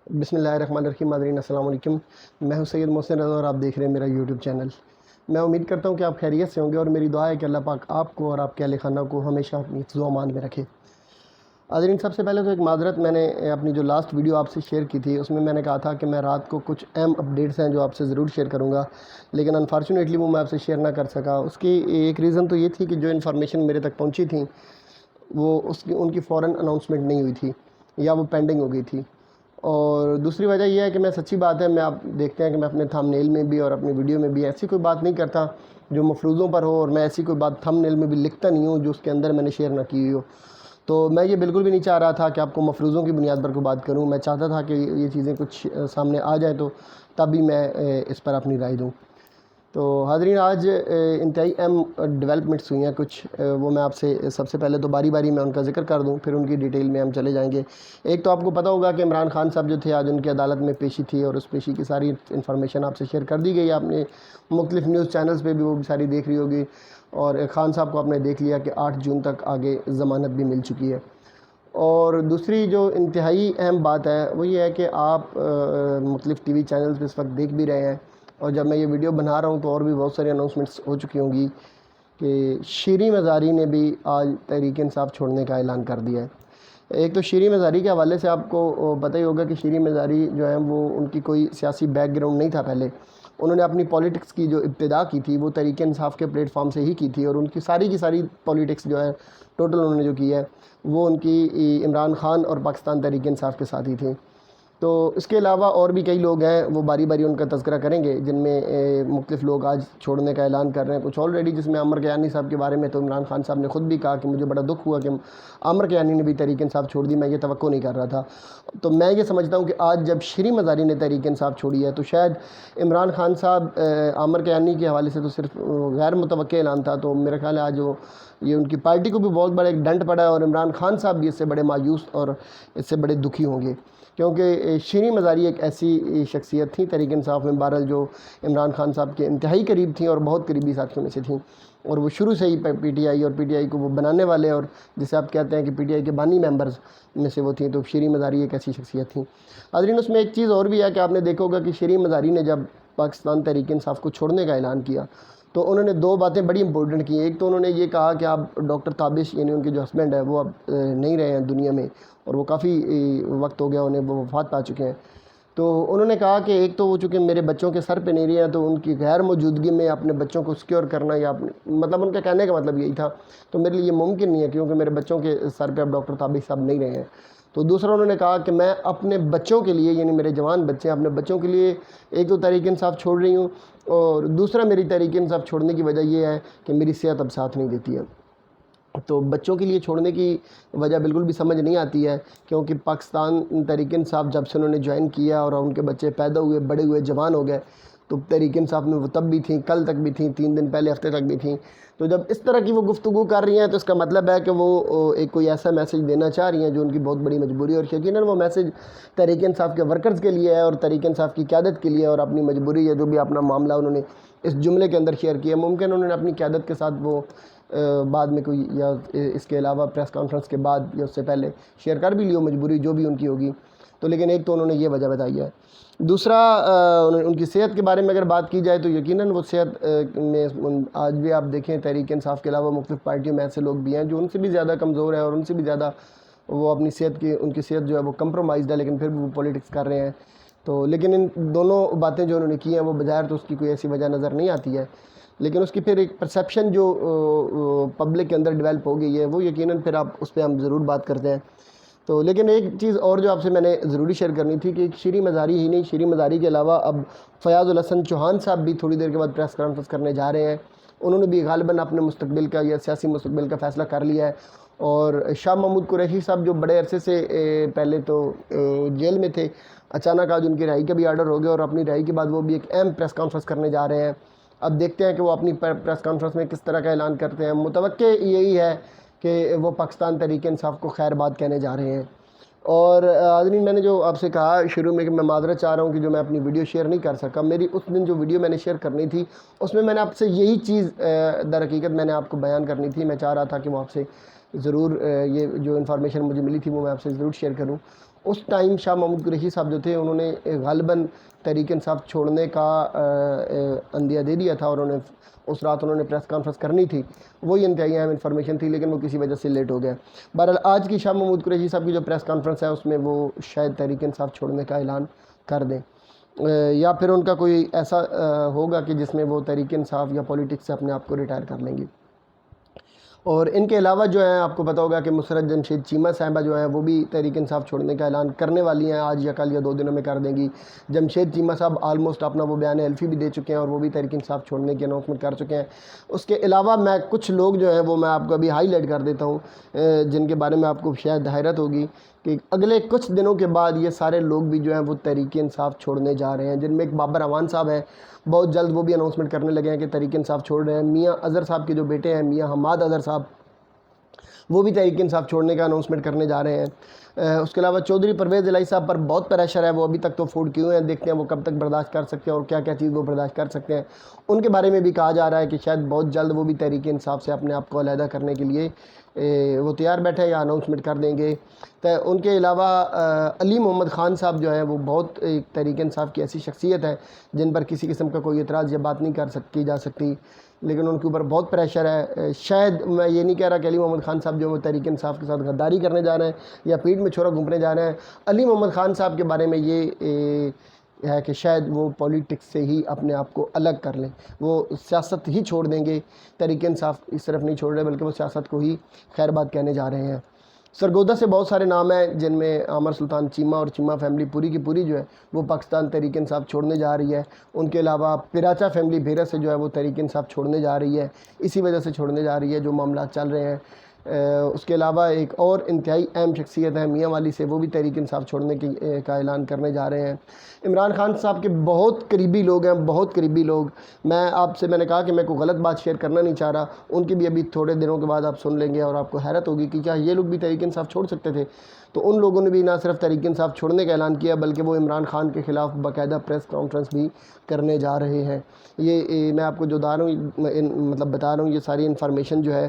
بسم اللہ الرحمن الرحیم. ناظرین السلام علیکم. میں ہوں سید محسن رضا اور آپ دیکھ رہے ہیں میرا یوٹیوب چینل. میں امید کرتا ہوں کہ آپ خیریت سے ہوں گے اور میری دعا ہے کہ اللہ پاک آپ کو اور آپ کے اہل خانہ کو ہمیشہ اپنی حفظ و امان میں رکھے. ناظرین سب سے پہلے تو ایک معذرت، میں نے اپنی جو لاسٹ ویڈیو آپ سے شیئر کی تھی اس میں نے کہا تھا کہ میں رات کو کچھ اہم اپڈیٹس ہیں جو آپ سے ضرور شیئر کروں گا، لیکن انفارچونیٹلی وہ میں آپ سے شیئر نہ کر سکا. اس کی ایک ریزن تو یہ تھی کہ جو انفارمیشن میرے تک پہنچی تھیں وہ ان کی فوراً اناؤنسمنٹ نہیں ہوئی تھی یا وہ پینڈنگ ہو گئی تھی. اور دوسری وجہ یہ ہے کہ میں سچی بات ہے، میں آپ دیکھتے ہیں کہ میں اپنے تھم نیل میں بھی اور اپنی ویڈیو میں بھی ایسی کوئی بات نہیں کرتا جو مفروضوں پر ہو، اور میں ایسی کوئی بات تھم نیل میں بھی لکھتا نہیں ہوں جو اس کے اندر میں نے شیئر نہ کی ہوئی ہو. تو میں یہ بالکل بھی نہیں چاہ رہا تھا کہ آپ کو مفروضوں کی بنیاد پر کوئی بات کروں. میں چاہتا تھا کہ یہ چیزیں کچھ سامنے آ جائیں تو تب بھی میں اس پر اپنی رائے دوں. تو حاضرین، آج انتہائی اہم ڈیولپمنٹس ہوئی ہیں کچھ، وہ میں آپ سے سب سے پہلے تو باری باری میں ان کا ذکر کر دوں، پھر ان کی ڈیٹیل میں ہم چلے جائیں گے. ایک تو آپ کو پتہ ہوگا کہ عمران خان صاحب جو تھے آج ان کی عدالت میں پیشی تھی، اور اس پیشی کی ساری انفارمیشن آپ سے شیئر کر دی گئی. آپ نے مختلف نیوز چینلز پہ بھی وہ بھی ساری دیکھ رہی ہوگی، اور خان صاحب کو آپ نے دیکھ لیا کہ 8 جون تک آگے ضمانت بھی مل چکی ہے. اور دوسری جو انتہائی اہم بات ہے وہ یہ ہے کہ آپ مختلف ٹی وی چینلز پہ اس وقت دیکھ بھی رہے ہیں، اور جب میں یہ ویڈیو بنا رہا ہوں تو اور بھی بہت ساری اناؤنسمنٹس ہو چکی ہوں گی کہ شیریں مزاری نے بھی آج تحریک انصاف چھوڑنے کا اعلان کر دیا ہے. ایک تو شیریں مزاری کے حوالے سے آپ کو پتہ ہی ہوگا کہ شیریں مزاری جو ہے وہ ان کی کوئی سیاسی بیک گراؤنڈ نہیں تھا. پہلے انہوں نے اپنی پولیٹکس کی جو ابتدا کی تھی وہ تحریک انصاف کے پلیٹ فارم سے ہی کی تھی، اور ان کی ساری پولیٹکس جو ہے ٹوٹل انہوں نے جو کی ہے وہ ان کی عمران خان اور پاکستان تحریک انصاف کے ساتھ ہی تھیں. تو اس کے علاوہ اور بھی کئی لوگ ہیں، وہ باری باری ان کا تذکرہ کریں گے، جن میں مختلف لوگ آج چھوڑنے کا اعلان کر رہے ہیں. کچھ آلریڈی، جس میں عامر کیانی صاحب کے بارے میں تو عمران خان صاحب نے خود بھی کہا کہ مجھے بڑا دکھ ہوا کہ عامر کیانی نے بھی تحریک انصاف چھوڑ دی، میں یہ توقع نہیں کر رہا تھا. تو میں یہ سمجھتا ہوں کہ آج جب شیریں مزاری نے تحریک انصاف چھوڑی ہے تو شاید عمران خان صاحب عامر کیانی کے حوالے سے تو صرف غیر متوقع اعلان تھا، تو میرا خیال ہے آج یہ ان کی پارٹی کو بھی بہت بڑا ایک ڈنٹ پڑا ہے، اور عمران خان صاحب بھی اس سے بڑے مایوس اور اس سے بڑے دکھی ہوں گے، کیونکہ شیریں مزاری ایک ایسی شخصیت تھی تحریک انصاف میں بہرحال جو عمران خان صاحب کے انتہائی قریب تھیں اور بہت قریبی ساتھیوں میں سے تھیں، اور وہ شروع سے ہی پی ٹی آئی اور پی ٹی آئی کو وہ بنانے والے، اور جسے آپ کہتے ہیں کہ پی ٹی آئی کے بانی ممبرز میں سے وہ تھیں. تو شیریں مزاری ایک ایسی شخصیت تھیں. حاضرین، اس میں ایک چیز اور بھی ہے کہ آپ نے دیکھا ہوگا کہ شیریں مزاری نے جب پاکستان تحریک انصاف کو چھوڑنے کا اعلان کیا تو انہوں نے 2 باتیں بڑی امپورٹنٹ کی. ایک تو انہوں نے یہ کہا کہ آپ ڈاکٹر تابش، یعنی ان کے جو ہسبینڈ ہے، وہ اب نہیں رہے ہیں دنیا میں، اور وہ کافی وقت ہو گیا انہیں، وہ وفات پا چکے ہیں. تو انہوں نے کہا کہ ایک تو وہ چونکہ میرے بچوں کے سر پہ نہیں رہے ہیں، تو ان کی غیر موجودگی میں اپنے بچوں کو سیکیور کرنا، یا مطلب ان کا کہنے کا مطلب یہی تھا، تو میرے لیے یہ ممکن نہیں ہے کیونکہ میرے بچوں کے سر پہ اب ڈاکٹر تابش صاحب نہیں رہے ہیں. تو دوسرا انہوں نے کہا کہ میں اپنے بچوں کے لیے، یعنی میرے جوان بچے ہیں، اپنے بچوں کے لیے ایک تو تحریک انصاف چھوڑ رہی ہوں، اور دوسرا میری تحریک انصاف چھوڑنے کی وجہ یہ ہے کہ میری صحت اب ساتھ نہیں دیتی ہے. تو بچوں کے لیے چھوڑنے کی وجہ بالکل بھی سمجھ نہیں آتی ہے، کیونکہ پاکستان تحریک انصاف جب سے انہوں نے جوائن کیا اور ان کے بچے پیدا ہوئے، بڑے ہوئے، جوان ہو گئے، تو تحریک انصاف میں وہ تب بھی تھیں، کل تک بھی تھیں، 3 دن پہلے، ہفتے تک بھی تھیں. تو جب اس طرح کی وہ گفتگو کر رہی ہیں تو اس کا مطلب ہے کہ وہ ایک کوئی ایسا میسیج دینا چاہ رہی ہیں جو ان کی بہت بڑی مجبوری ہے، اور یقیناً وہ میسیج تحریک انصاف کے ورکرز کے لیے ہے اور تحریک انصاف کی قیادت کے لیے ہے، اور اپنی مجبوری ہے جو بھی اپنا معاملہ انہوں نے اس جملے کے اندر شیئر کیا. ممکن انہوں نے اپنی قیادت کے ساتھ وہ بعد میں کوئی، یا اس کے علاوہ پریس کانفرنس کے بعد یا اس سے پہلے شیئر کر بھی لیو، مجبوری جو بھی ان کی ہوگی. تو لیکن ایک تو انہوں نے یہ وجہ بتائی ہے. دوسرا، ان کی صحت کے بارے میں اگر بات کی جائے تو یقیناً وہ صحت میں آج بھی آپ دیکھیں تحریک انصاف کے علاوہ مختلف پارٹیوں میں ایسے لوگ بھی ہیں جو ان سے بھی زیادہ کمزور ہیں، اور ان سے بھی زیادہ وہ اپنی ان کی صحت جو ہے وہ کمپرومائزڈ ہے، لیکن پھر بھی وہ پولیٹکس کر رہے ہیں. تو لیکن ان دونوں باتیں جو انہوں نے کی ہیں وہ بظاہر تو اس کی کوئی ایسی وجہ نظر نہیں آتی ہے، لیکن اس کی پھر ایک پرسیپشن جو پبلک کے اندر ڈیولپ ہو گئی ہے وہ یقیناً پھر اس پہ ہم ضرور بات کرتے ہیں. تو لیکن ایک چیز اور جو آپ سے میں نے ضروری شیئر کرنی تھی کہ شیریں مزاری ہی نہیں، شیریں مزاری کے علاوہ اب فیاض الحسن چوہان صاحب بھی تھوڑی دیر کے بعد پریس کانفرنس کرنے جا رہے ہیں. انہوں نے بھی غالباً اپنے مستقبل کا یا سیاسی مستقبل کا فیصلہ کر لیا ہے. اور شاہ محمود قریشی صاحب جو بڑے عرصے سے پہلے تو جیل میں تھے، اچانک آج ان کی رہائی کا بھی آرڈر ہو گیا، اور اپنی رہائی کے بعد وہ بھی ایک اہم پریس کانفرنس کرنے جا رہے ہیں. اب دیکھتے ہیں کہ وہ اپنی پریس کانفرنس میں کس طرح کا اعلان کرتے ہیں. متوقع یہی ہے کہ وہ پاکستان تحریک انصاف کو خیر بات کہنے جا رہے ہیں. اور حاضرین، میں نے جو آپ سے کہا شروع میں کہ میں معذرت چاہ رہا ہوں کہ جو میں اپنی ویڈیو شیئر نہیں کر سکا، میری اس دن جو ویڈیو میں نے شیئر کرنی تھی اس میں نے آپ سے یہی چیز در حقیقت میں نے آپ کو بیان کرنی تھی. میں چاہ رہا تھا کہ وہ آپ سے ضرور یہ جو انفارمیشن مجھے ملی تھی وہ میں آپ سے ضرور شیئر کروں. اس ٹائم شاہ محمود قریشی صاحب جو تھے انہوں نے غالباً تحریک انصاف چھوڑنے کا عندیہ دے دیا تھا، اور اس رات انہوں نے پریس کانفرنس کرنی تھی، وہی انتہائی اہم انفارمیشن تھی، لیکن وہ کسی وجہ سے لیٹ ہو گیا۔ بہرحال آج کی شاہ محمود قریشی صاحب کی جو پریس کانفرنس ہے اس میں وہ شاید تحریک انصاف چھوڑنے کا اعلان کر دیں، یا پھر ان کا کوئی ایسا ہوگا کہ جس میں وہ تحریک انصاف یا پولیٹکس سے اپنے آپ کو ریٹائر کر لیں گی۔ اور ان کے علاوہ جو ہے آپ کو پتہ ہوگا کہ مسرت جمشید چیمہ صاحبہ جو ہیں وہ بھی تحریک انصاف چھوڑنے کا اعلان کرنے والی ہیں، آج یا کل یا 2 دنوں میں کر دیں گی۔ جمشید چیمہ صاحب آلموسٹ اپنا وہ بیان حلفی بھی دے چکے ہیں اور وہ بھی تحریک انصاف چھوڑنے کی اناؤنسمنٹ کر چکے ہیں۔ اس کے علاوہ میں کچھ لوگ جو ہیں وہ میں آپ کو ابھی ہائی لائٹ کر دیتا ہوں، جن کے بارے میں آپ کو شاید حیرت ہوگی کہ اگلے کچھ دنوں کے بعد یہ سارے لوگ بھی جو ہیں وہ تحریک انصاف چھوڑنے جا رہے ہیں، جن میں ایک بابر اعوان صاحب ہیں، بہت جلد وہ بھی اناؤنسمنٹ کرنے لگے ہیں کہ تحریک انصاف چھوڑ رہے ہیں۔ میاں اظہر صاحب کے جو بیٹے ہیں میاں حماد اظہر صاحب، وہ بھی تحریک انصاف چھوڑنے کا اناؤنسمنٹ کرنے جا رہے ہیں۔ اس کے علاوہ چودھری پرویز الہی صاحب پر بہت پریشر ہے، وہ ابھی تک تو فوڈ کیوں ہیں، دیکھتے ہیں وہ کب تک برداشت کر سکتے ہیں اور کیا کیا چیز وہ برداشت کر سکتے ہیں۔ ان کے بارے میں بھی کہا جا رہا ہے کہ شاید بہت جلد وہ بھی تحریک انصاف سے اپنے آپ کو علیحدہ کرنے کے لیے وہ تیار بیٹھے ہیں یا اناؤنسمنٹ کر دیں گے۔ تو ان کے علاوہ علی محمد خان صاحب جو ہیں وہ بہت ایک تحریک انصاف کی ایسی شخصیت ہے جن پر کسی قسم کا کوئی اعتراض یا بات نہیں کی جا سکتی، لیکن ان کے اوپر بہت پریشر ہے۔ شاید میں یہ نہیں کہہ رہا کہ علی محمد خان صاحب جو وہ تحریک انصاف کے ساتھ غداری کرنے جا رہے ہیں یا پیٹ میں چھوڑا گھومنے جا رہے ہیں۔ علی محمد خان صاحب کے بارے میں یہ ہے کہ شاید وہ پولیٹکس سے ہی اپنے آپ کو الگ کر لیں، وہ سیاست ہی چھوڑ دیں گے، تحریک انصاف اس طرف نہیں چھوڑ رہے بلکہ وہ سیاست کو ہی خیر بات کہنے جا رہے ہیں۔ سرگودہ سے بہت سارے نام ہیں جن میں عامر سلطان چیمہ اور چیمہ فیملی پوری کی پوری جو ہے وہ پاکستان تحریک انصاف چھوڑنے جا رہی ہے۔ ان کے علاوہ پراچا فیملی بھیرا سے جو ہے وہ تحریک انصاف چھوڑنے جا رہی ہے، اسی وجہ سے چھوڑنے جا رہی ہے جو معاملات چل رہے ہیں۔ اس کے علاوہ ایک اور انتہائی اہم شخصیت ہے میاں والی سے، وہ بھی تحریک انصاف چھوڑنے کا اعلان کرنے جا رہے ہیں۔ عمران خان صاحب کے بہت قریبی لوگ ہیں، بہت قریبی لوگ، میں نے کہا کہ میں کوئی غلط بات شیئر کرنا نہیں چاہ رہا، ان کی بھی ابھی تھوڑے دنوں کے بعد آپ سن لیں گے اور آپ کو حیرت ہوگی کہ کیا یہ لوگ بھی تحریک انصاف چھوڑ سکتے تھے۔ تو ان لوگوں نے بھی نہ صرف تحریک انصاف چھوڑنے کا اعلان کیا بلکہ وہ عمران خان کے خلاف باقاعدہ پریس کانفرنس بھی کرنے جا رہے ہیں۔ یہ میں آپ کو جو بتا رہا ہوں یہ ساری انفارمیشن جو ہے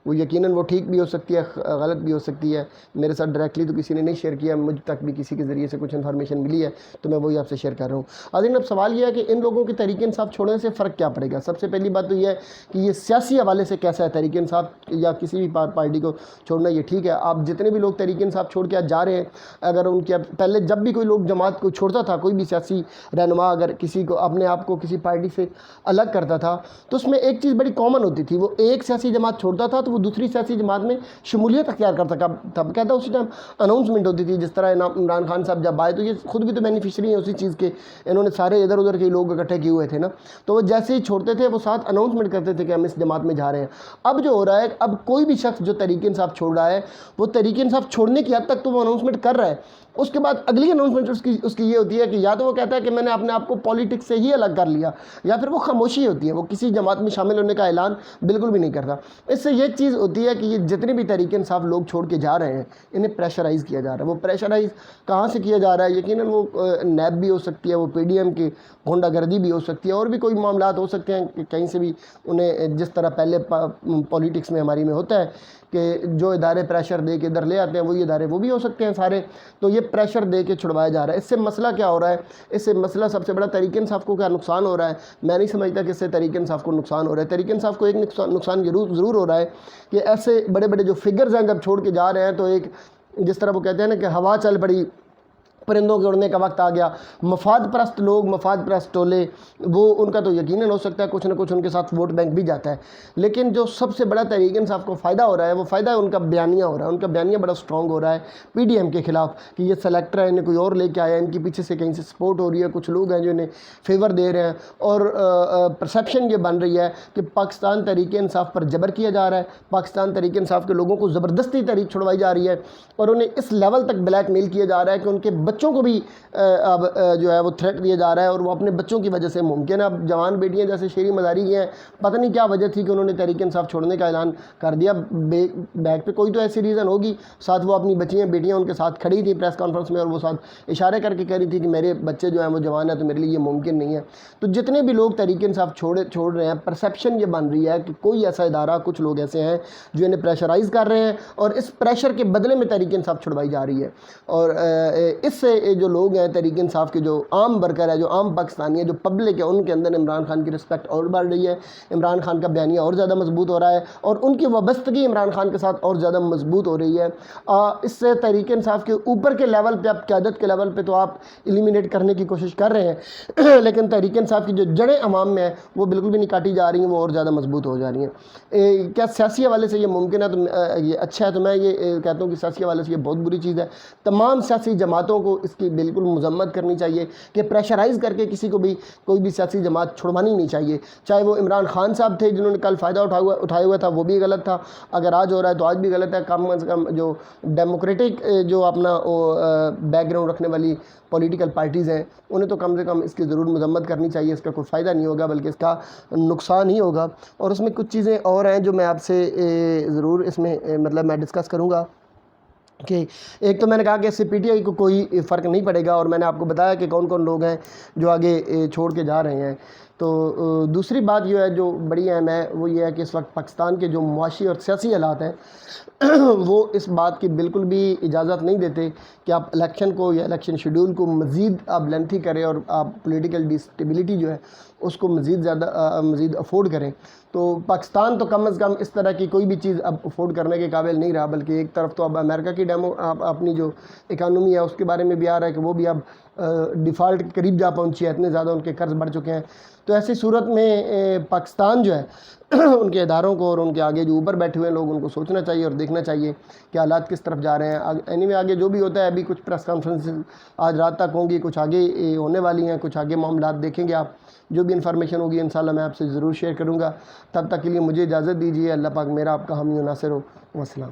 وہ یقیناً وہ ٹھیک بھی ہو سکتی ہے، غلط بھی ہو سکتی ہے۔ میرے ساتھ ڈائریکٹلی تو کسی نے نہیں شیئر کیا، مجھ تک بھی کسی کے ذریعے سے کچھ انفارمیشن ملی ہے تو میں وہی آپ سے شیئر کر رہا ہوں۔ حاضرین، اب سوال یہ ہے کہ ان لوگوں کے تحریک انصاف چھوڑنے سے فرق کیا پڑے گا؟ سب سے پہلی بات تو یہ ہے کہ یہ سیاسی حوالے سے کیسا ہے، تحریک انصاف یا کسی بھی پارٹی کو چھوڑنا یہ ٹھیک ہے۔ آپ جتنے بھی لوگ تحریک انصاف چھوڑ کے آج جا رہے ہیں، اگر ان کے پہلے جب بھی کوئی لوگ جماعت کو چھوڑتا تھا، کوئی بھی سیاسی رہنما اگر کسی کو اپنے آپ کو کسی پارٹی سے الگ کرتا تھا تو اس میں ایک چیز بڑی کامن ہوتی تھی، وہ ایک سیاسی جماعت چھوڑتا تھا تو وہ دوسری سیاسی جماعت میں شمولیت اختیار کرتا تھا، کہتا اسی ٹائم اناؤنسمنٹ ہوتی تھی۔ جس طرح عمران خان صاحب جب آئے تو یہ خود بھی تو بینیفیشری ہیں اسی چیز کے، انہوں نے سارے ادھر ادھر کے لوگ اکٹھے کیے ہوئے تھے نا، تو وہ جیسے ہی چھوڑتے تھے وہ ساتھ اناؤنسمنٹ کرتے تھے کہ ہم اس جماعت میں جا رہے ہیں۔ اب جو ہو رہا ہے، اب کوئی بھی شخص جو تحریک انصاف چھوڑ رہا ہے وہ تحریک انصاف چھوڑنے کی حد تک تو وہ اناؤنسمنٹ کر رہا ہے، اس کے بعد اگلی اناؤنسمنٹ اس کی یہ ہوتی ہے کہ یا تو وہ کہتا ہے کہ میں نے اپنے آپ کو پولیٹکس سے ہی الگ کر لیا، یا پھر وہ خاموشی ہوتی ہے، وہ کسی جماعت میں شامل ہونے کا اعلان بالکل بھی نہیں کرتا۔ اس سے یہ چیز ہوتی ہے کہ یہ جتنے بھی تحریک انصاف لوگ چھوڑ کے جا رہے ہیں انہیں پریشرائز کیا جا رہا ہے۔ وہ پریشرائز کہاں سے کیا جا رہا ہے؟ یقیناً وہ نیب بھی ہو سکتی ہے، وہ پی ڈی ایم کی غنڈہ گردی بھی ہو سکتی ہے، اور بھی کوئی معاملات ہو سکتے ہیں کہ کہیں سے بھی انہیں، جس طرح پہلے پولیٹکس میں ہماری میں ہوتا ہے کہ جو ادارے پریشر دے کے ادھر لے آتے ہیں وہی ادارے وہ بھی ہو سکتے ہیں سارے، تو یہ پریشر دے کے چھڑوایا جا رہا ہے۔ اس سے مسئلہ کیا ہو رہا ہے؟ اس سے مسئلہ سب سے بڑا تحریک انصاف کو کیا نقصان ہو رہا ہے؟ میں نہیں سمجھتا کہ اس سے تحریک انصاف کو نقصان ہو رہا ہے۔ تحریک انصاف کو ایک نقصان ضرور ہو رہا ہے کہ ایسے بڑے بڑے جو فگرز ہیں جب چھوڑ کے جا رہے ہیں تو ایک جس طرح وہ کہتے ہیں نا کہ ہوا چل پڑی، پرندوں کے اڑنے کا وقت آ گیا، مفاد پرست لوگ، مفاد پرست ٹولے، وہ ان کا تو یقیناً ہو سکتا ہے کچھ نہ کچھ ان کے ساتھ ووٹ بینک بھی جاتا ہے، لیکن جو سب سے بڑا تحریک انصاف کو فائدہ ہو رہا ہے وہ فائدہ ان کا بیانیہ ہو رہا ہے، ان کا بیانیہ بڑا سٹرونگ ہو رہا ہے پی ڈی ایم کے خلاف کہ یہ سلیکٹر ہے، انہیں کوئی اور لے کے آیا، ان کی پیچھے سے کہیں سے سپورٹ ہو رہی ہے، کچھ لوگ ہیں جو انہیں فیور دے رہے ہیں، اور پرسیپشن یہ بن رہی ہے کہ پاکستان تحریک انصاف پر جبر کیا جا رہا ہے، پاکستان تحریک انصاف کے لوگوں کو زبردستی تحریک چھڑوائی جا رہی ہے، اور انہیں اس لیول تک بلیک میل کیا جا رہا ہے کہ ان کے بچوں بچوں کو بھی اب جو ہے وہ تھریٹ دیا جا رہا ہے، اور وہ اپنے بچوں کی وجہ سے ممکن ہے اب جوان بیٹیاں جیسے شیری مزاری کی ہیں، پتہ نہیں کیا وجہ تھی کہ انہوں نے تحریک انصاف چھوڑنے کا اعلان کر دیا، بیک پہ کوئی تو ایسی ریزن ہوگی، ساتھ وہ اپنی بیٹیاں ان کے ساتھ کھڑی تھیں پریس کانفرنس میں، اور وہ ساتھ اشارے کر کے کہہ رہی تھی کہ میرے بچے جو ہیں وہ جوان ہیں تو میرے لیے یہ ممکن نہیں ہے۔ تو جتنے بھی لوگ تحریک انصاف چھوڑ رہے ہیں، پرسیپشن یہ بن رہی ہے کہ کوئی ایسا ادارہ، کچھ لوگ ایسے ہیں جو انہیں پریشرائز کر رہے ہیں، اور اس پریشر کے بدلے میں تحریک انصاف چھڑوائی جا رہی ہے۔ اور اس سے جو لوگ ہیں تحریک انصاف کے، جو عام ورکر ہے، جو عام پاکستانی ہے، جو پبلک ہے، ان کے اندر عمران خان کی رسپیکٹ اور بڑھ رہی ہے، عمران خان کا بیانیہ اور زیادہ مضبوط ہو رہا ہے، اور ان کی وابستگی عمران خان کے ساتھ اور زیادہ مضبوط ہو رہی ہے۔ اس سے تحریک انصاف کے اوپر کے لیول پہ، اب قیادت کے لیول پہ تو آپ ایلیمینیٹ کرنے کی کوشش کر رہے ہیں، لیکن تحریک انصاف کی جو جڑیں عوام میں ہیں وہ بالکل بھی نہیں کاٹی جا رہی ہیں، وہ اور زیادہ مضبوط ہو جا رہی ہیں۔ کیا سیاسی حوالے سے یہ ممکن ہے؟ تو یہ اچھا ہے، تو میں یہ کہتا ہوں کہ سیاسی حوالے سے یہ بہت بری چیز ہے۔ تمام سیاسی جماعتوں کو اس کی بالکل مذمت کرنی چاہیے کہ پریشرائز کر کے کسی کو بھی کوئی بھی سیاسی جماعت چھڑوانی نہیں چاہیے، چاہے وہ عمران خان صاحب تھے جنہوں نے کل فائدہ اٹھایا ہوا تھا، وہ بھی غلط تھا، اگر آج ہو رہا ہے تو آج بھی غلط ہے۔ کم از کم جو ڈیموکریٹک جو اپنا بیک گراؤنڈ رکھنے والی پولیٹیکل پارٹیز ہیں، انہیں تو کم سے کم اس کی ضرور مذمت کرنی چاہیے، اس کا کوئی فائدہ نہیں ہوگا بلکہ اس کا نقصان ہی ہوگا۔ اور اس میں کچھ چیزیں اور ہیں جو میں آپ سے ضرور اس میں مطلب میں ڈسکس کروں گا، کہ ایک تو میں نے کہا کہ اس سے پی ٹی آئی کو کوئی فرق نہیں پڑے گا، اور میں نے آپ کو بتایا کہ کون کون لوگ ہیں جو آگے چھوڑ کے جا رہے ہیں۔ تو دوسری بات یہ ہے جو بڑی اہم ہے، وہ یہ ہے کہ اس وقت پاکستان کے جو معاشی اور سیاسی حالات ہیں وہ اس بات کی بالکل بھی اجازت نہیں دیتے کہ آپ الیکشن کو یا الیکشن شیڈول کو مزید آپ لینتھی کریں، اور آپ پولیٹیکل ڈسٹیبلٹی جو ہے اس کو مزید افورڈ کریں۔ تو پاکستان تو کم از کم اس طرح کی کوئی بھی چیز اب افورڈ کرنے کے قابل نہیں رہا، بلکہ ایک طرف تو اب امریکہ کی اپنی جو اکانومی ہے اس کے بارے میں بھی آ رہا ہے کہ وہ بھی اب ڈیفالٹ کے قریب جا پہنچی ہے، اتنے زیادہ ان کے قرض بڑھ چکے ہیں۔ تو ایسی صورت میں پاکستان جو ہے ان کے اداروں کو اور ان کے آگے جو اوپر بیٹھے ہوئے لوگ، ان کو سوچنا چاہیے اور دیکھنا چاہیے کہ حالات کس طرف جا رہے ہیں۔ اینی آگے جو بھی ہوتا ہے، ابھی کچھ پریس کانفرنس آج رات تک ہوں گی، کچھ آگے ہونے والی ہیں، کچھ آگے معاملات دیکھیں گے آپ، جو بھی انفارمیشن ہوگی انشاءاللہ میں آپ سے ضرور شیئر کروں گا۔ تب تک کے لیے مجھے اجازت دیجیے، اللہ پاک میرا آپ کا حامی و ناصر ہو۔ والسلام۔